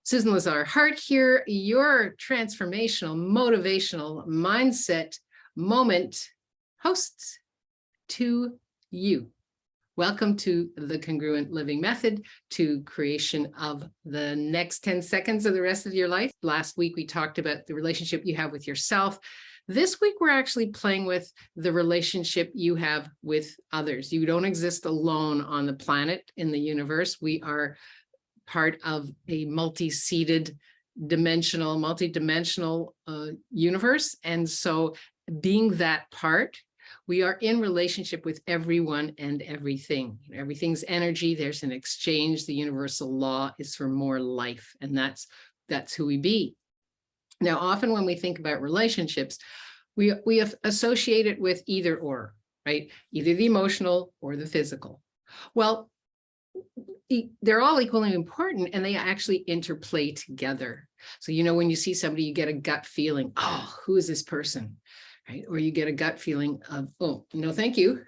Susan Lazar-Hart here, your transformational, motivational mindset moment host to you. Welcome to the Congruent Living Method, to creation of the next 10 seconds of the rest of your life. Last week, we talked about the relationship you have with yourself. This week, we're actually playing with the relationship you have with others. You don't exist alone on the planet, in the universe. We are part of a multi-seeded multi-dimensional universe. And so being that part, we are in relationship with everyone and everything. Everything's energy. There's an exchange. The universal law is for more life. And that's who we be. Now, often when we think about relationships, we associate it with either or, right? Either the emotional or the physical. Well, they're all equally important, and they actually interplay together. So, when you see somebody, you get a gut feeling, oh, who is this person, right? Or you get a gut feeling of, oh, no, thank you.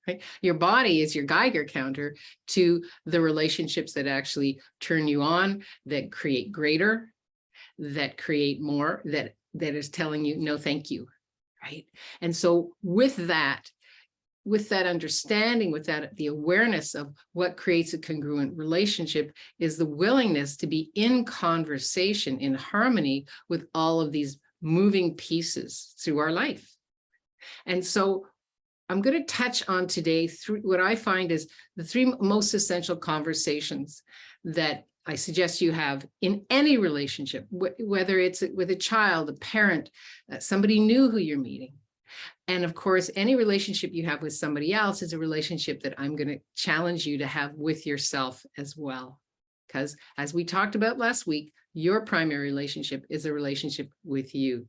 Right? Your body is your Geiger counter to the relationships that actually turn you on, that create greater, that create more, that is telling you, no, thank you, right? And so with that understanding, with that, the awareness of what creates a congruent relationship is the willingness to be in conversation, in harmony with all of these moving pieces through our life. And so I'm going to touch on today what I find is the three most essential conversations that I suggest you have in any relationship, whether it's with a child, a parent, somebody new who you're meeting. And of course, any relationship you have with somebody else is a relationship that I'm going to challenge you to have with yourself as well. Because as we talked about last week, your primary relationship is a relationship with you.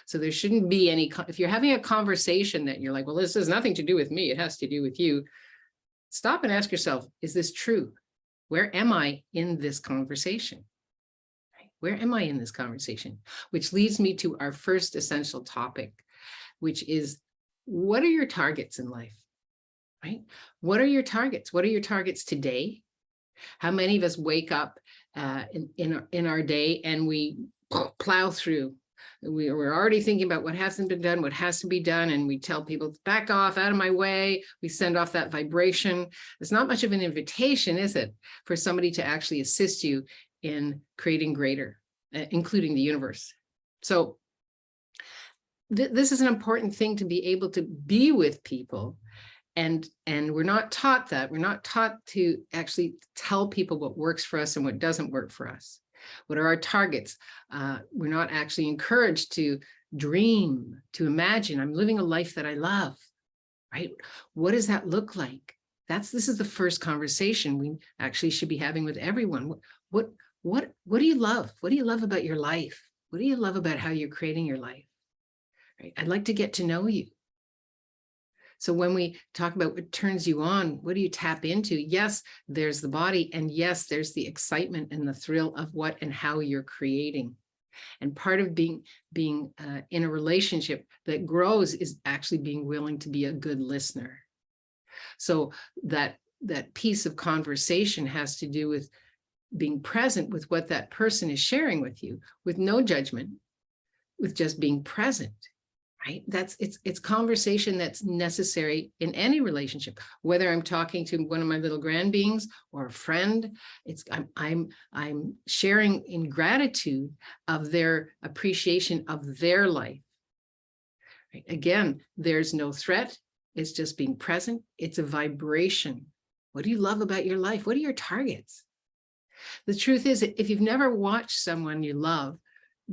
So there shouldn't be any, if you're having a conversation that you're like, well, this has nothing to do with me, it has to do with you. Stop and ask yourself, is this true? Where am I in this conversation? Where am I in this conversation? Which leads me to our first essential topic, which is, what are your targets in life, right? What are your targets? What are your targets today? How many of us wake up in our day and we plow through? We're already thinking about what hasn't been done, what has to be done, and we tell people, back off, out of my way. We send off that vibration. It's not much of an invitation, is it, for somebody to actually assist you in creating greater, including the universe. So this is an important thing, to be able to be with people. And we're not taught that. We're not taught to actually tell people what works for us and what doesn't work for us. What are our targets? We're not actually encouraged to dream, to imagine, I'm living a life that I love, right? What does that look like? This is the first conversation we actually should be having with everyone. What do you love? What do you love about your life? What do you love about how you're creating your life? Right? I'd like to get to know you. So when we talk about what turns you on, what do you tap into? Yes, there's the body, and yes, there's the excitement and the thrill of what and how you're creating. And part of being in a relationship that grows is actually being willing to be a good listener. So that piece of conversation has to do with being present with what that person is sharing with you, with no judgment, with just being present. Right? It's conversation that's necessary in any relationship, whether I'm talking to one of my little grand beings or a friend. I'm sharing in gratitude of their appreciation of their life. Right? Again, there's no threat. It's just being present. It's a vibration. What do you love about your life? What are your targets? The truth is that if you've never watched someone you love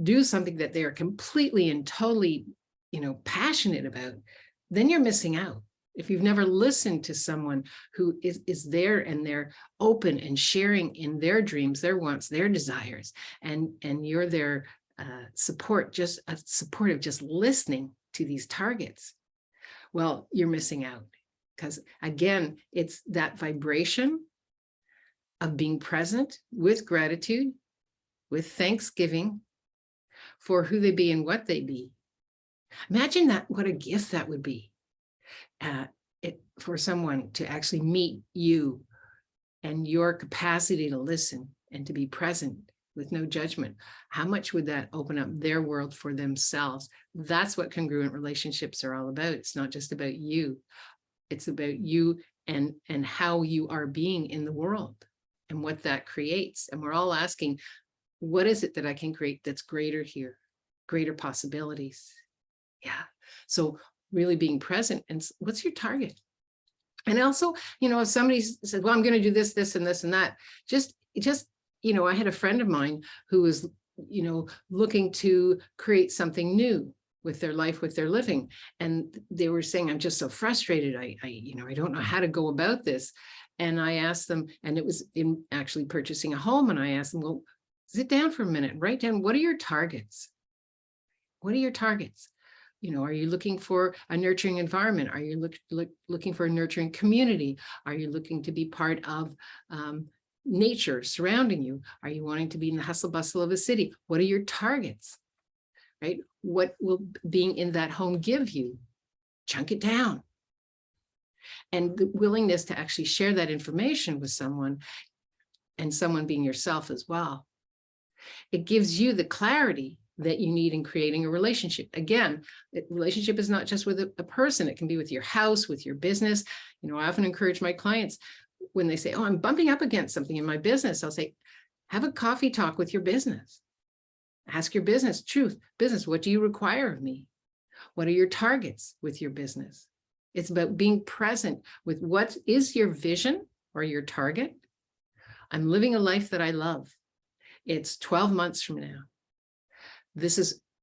do something that they are completely and totally passionate about, then you're missing out. If you've never listened to someone who is there and they're open and sharing in their dreams, their wants, their desires, and you're their supportive, just listening to these targets, well, you're missing out. Because again, it's that vibration of being present with gratitude, with thanksgiving for who they be and what they be. Imagine that, what a gift that would be for someone to actually meet you and your capacity to listen and to be present with no judgment, how much would that open up their world for themselves? That's what congruent relationships are all about. It's not just about you. It's about you and how you are being in the world and what that creates. And we're all asking, what is it that I can create that's greater here? Greater possibilities. Yeah. So really being present, and what's your target? And also, if somebody said, well, I'm going to do this, this, and this, and that, just, I had a friend of mine who was, looking to create something new with their life, with their living. And they were saying, I'm just so frustrated. I don't know how to go about this. And I asked them, and it was in actually purchasing a home. And I asked them, well, sit down for a minute, write down, what are your targets? What are your targets? Are you looking for a nurturing environment? Are you looking for a nurturing community? Are you looking to be part of nature surrounding you? Are you wanting to be in the hustle bustle of a city? What are your targets, right? What will being in that home give you? Chunk it down. And the willingness to actually share that information with someone, and someone being yourself as well. It gives you the clarity that you need in creating a relationship. Again, relationship is not just with a person. It can be with your house, with your business. I often encourage my clients when they say, oh, I'm bumping up against something in my business. I'll say, have a coffee talk with your business. Ask your business, business, what do you require of me? What are your targets with your business? It's about being present with what is your vision or your target. I'm living a life that I love. It's 12 months from now.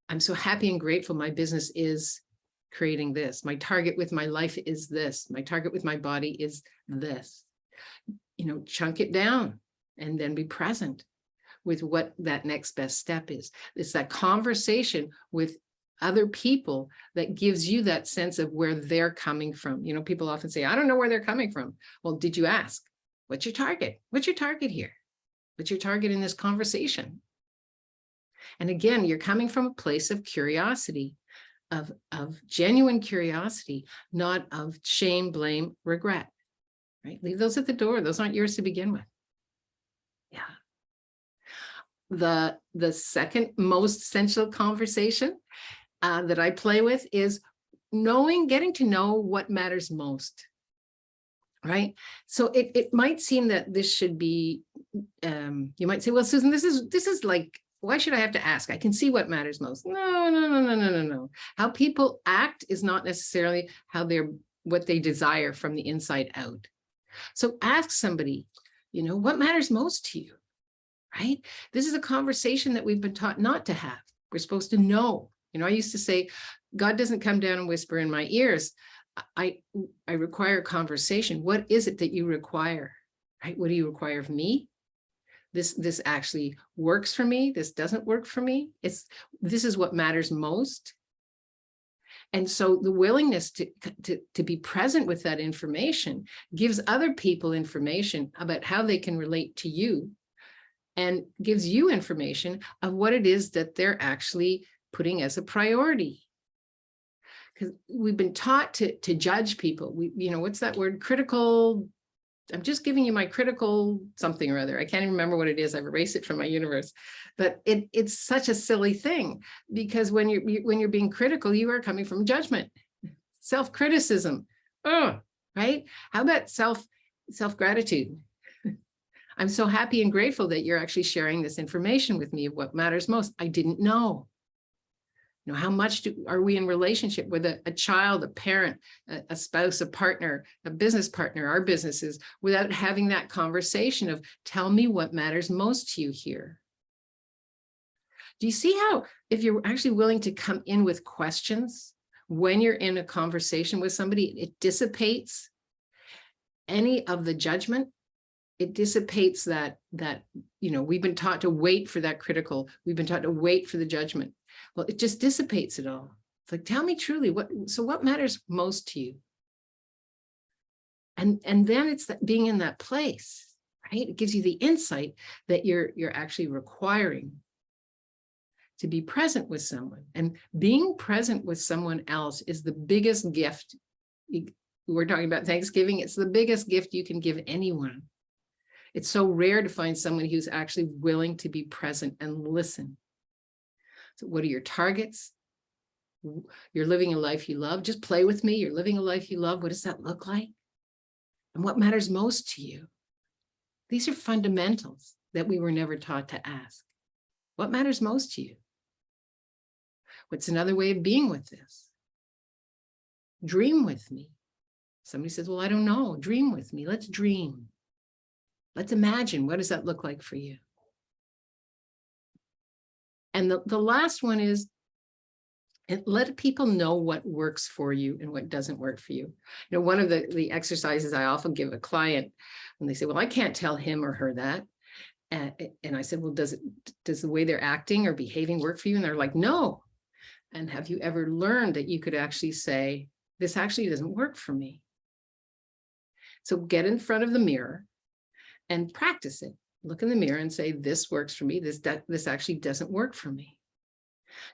I'm so happy and grateful my business is creating this. My target with my life is this. My target with my body is this. Chunk it down and then be present with what that next best step is. It's that conversation with other people that gives you that sense of where they're coming from. People often say, I don't know where they're coming from. Well, did you ask? What's your target? What's your target here? What's your target in this conversation? And again, you're coming from a place of curiosity, of genuine curiosity, not of shame, blame, regret, right? Leave those at the door. Those aren't yours to begin with. Yeah. The second most essential conversation that I play with is getting to know what matters most. Right. So it might seem that this should be, you might say, well, Susan, this is like, why should I have to ask? I can see what matters most. No. How people act is not necessarily what they desire from the inside out. So ask somebody, what matters most to you, right? This is a conversation that we've been taught not to have. We're supposed to know. I used to say, God doesn't come down and whisper in my ears. I require conversation. What is it that you require, right? What do you require of me? This actually works for me. This doesn't work for me. This is what matters most. And so the willingness to be present with that information gives other people information about how they can relate to you, and gives you information of what it is that they're actually putting as a priority. Because we've been taught to judge people. What's that word? Critical. I'm just giving you my critical something or other. I can't even remember what it is. I've erased it from my universe. But it's such a silly thing, because when you're being critical, you are coming from judgment, self-criticism. Oh, right? How about self-gratitude? I'm so happy and grateful that you're actually sharing this information with me of what matters most. I didn't know. How much are we in relationship with a child, a parent, a spouse, a partner, a business partner, our businesses, without having that conversation of, tell me what matters most to you here. Do you see how, if you're actually willing to come in with questions when you're in a conversation with somebody, it dissipates any of the judgment? It dissipates that we've been taught to wait for that critical, we've been taught to wait for the judgment. Well, it just dissipates it all. It's like, tell me truly, what matters most to you? And then it's that being in that place, right? It gives you the insight that you're actually requiring to be present with someone. And being present with someone else is the biggest gift. We're talking about Thanksgiving. It's the biggest gift you can give anyone. It's so rare to find someone who's actually willing to be present and listen. So what are your targets? You're living a life you love. Just play with me. You're living a life you love. What does that look like? And what matters most to you? These are fundamentals that we were never taught to ask. What matters most to you? What's another way of being with this? Dream with me. Somebody says, well, I don't know. Dream with me. Let's dream. Let's imagine. What does that look like for you? And the last one is, and let people know what works for you and what doesn't work for you. You know, one of the exercises I often give a client when they say, well, I can't tell him or her that. And I said, well, does the way they're acting or behaving work for you? And they're like, no. And have you ever learned that you could actually say, this actually doesn't work for me? So get in front of the mirror and practice it. Look in the mirror and say, this works for me. This actually doesn't work for me.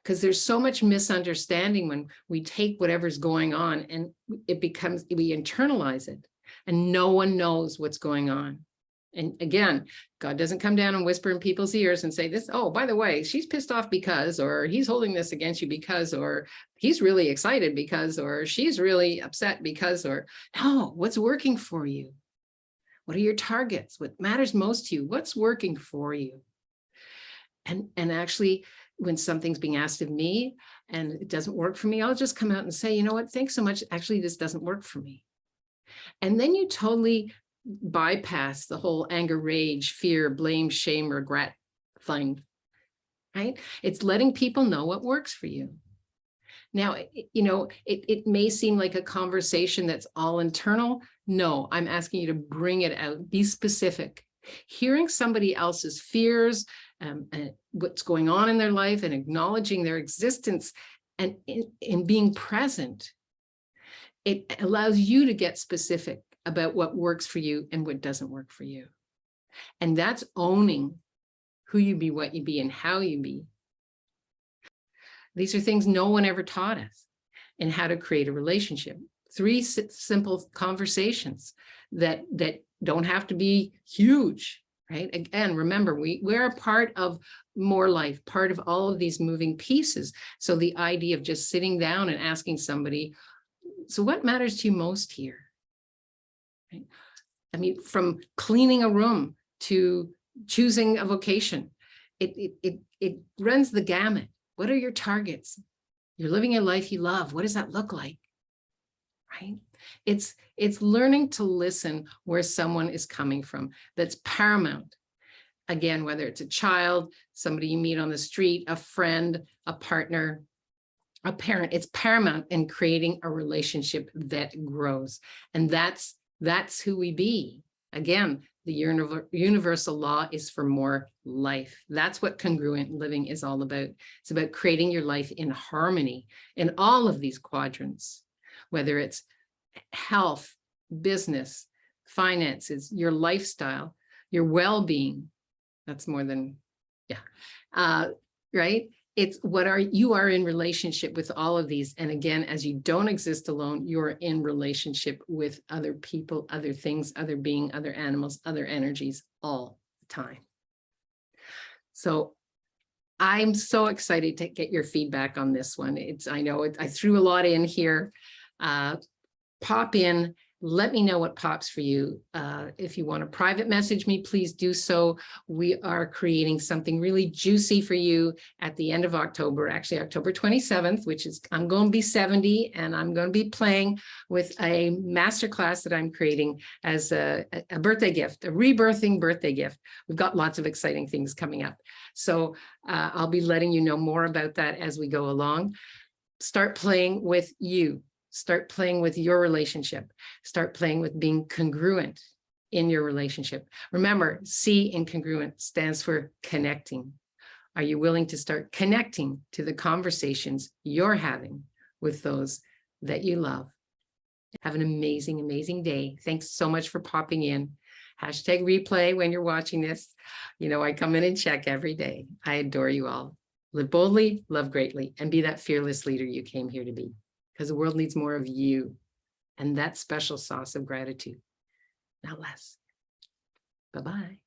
Because there's so much misunderstanding when we take whatever's going on and we internalize it and no one knows what's going on. And again, God doesn't come down and whisper in people's ears and say this, oh, by the way, she's pissed off because, or he's holding this against you because, or he's really excited because, or she's really upset because, or no, what's working for you? What are your targets? What matters most to you? What's working for you? And actually, when something's being asked of me and it doesn't work for me, I'll just come out and say, you know what, thanks so much. Actually, this doesn't work for me. And then you totally bypass the whole anger, rage, fear, blame, shame, regret thing, right? It's letting people know what works for you. Now, you know, it may seem like a conversation that's all internal. No, I'm asking you to bring it out, be specific. Hearing somebody else's fears, and what's going on in their life and acknowledging their existence and in being present, it allows you to get specific about what works for you and what doesn't work for you. And that's owning who you be, what you be, and how you be. These are things no one ever taught us in how to create a relationship. 3 simple conversations that don't have to be huge, right? Again, remember, we're a part of more life, part of all of these moving pieces. So the idea of just sitting down and asking somebody, so what matters to you most here? Right? I mean, from cleaning a room to choosing a vocation, it runs the gamut. What are your targets? You're living a life you love. What does that look like? Right? It's learning to listen where someone is coming from. That's paramount. Again, whether it's a child, somebody you meet on the street, a friend, a partner, a parent, it's paramount in creating a relationship that grows. And that's who we be. Again, the universal law is for more life. That's what congruent living is all about. It's about creating your life in harmony in all of these quadrants, whether it's health, business, finances, your lifestyle, your well-being. That's more than, right? It's you are in relationship with all of these. And again, as you don't exist alone, you're in relationship with other people, other things, other being, other animals, other energies all the time. So I'm so excited to get your feedback on this one. I know I threw a lot in here. Pop in, let me know what pops for you. If you want to private message me, please do so. We are creating something really juicy for you at the end of October, actually October 27th, which is, I'm going to be 70 and I'm going to be playing with a masterclass that I'm creating as a birthday gift, a rebirthing birthday gift. We've got lots of exciting things coming up. So I'll be letting you know more about that as we go along. Start playing with you. Start playing with your relationship. Start playing with being congruent in your relationship. Remember, C in congruent stands for connecting. Are you willing to start connecting to the conversations you're having with those that you love? Have an amazing, amazing day. Thanks so much for popping in. Hashtag replay when you're watching this. You know, I come in and check every day. I adore you all. Live boldly, love greatly, and be that fearless leader you came here to be. Because the world needs more of you and that special sauce of gratitude, not less. Bye-bye.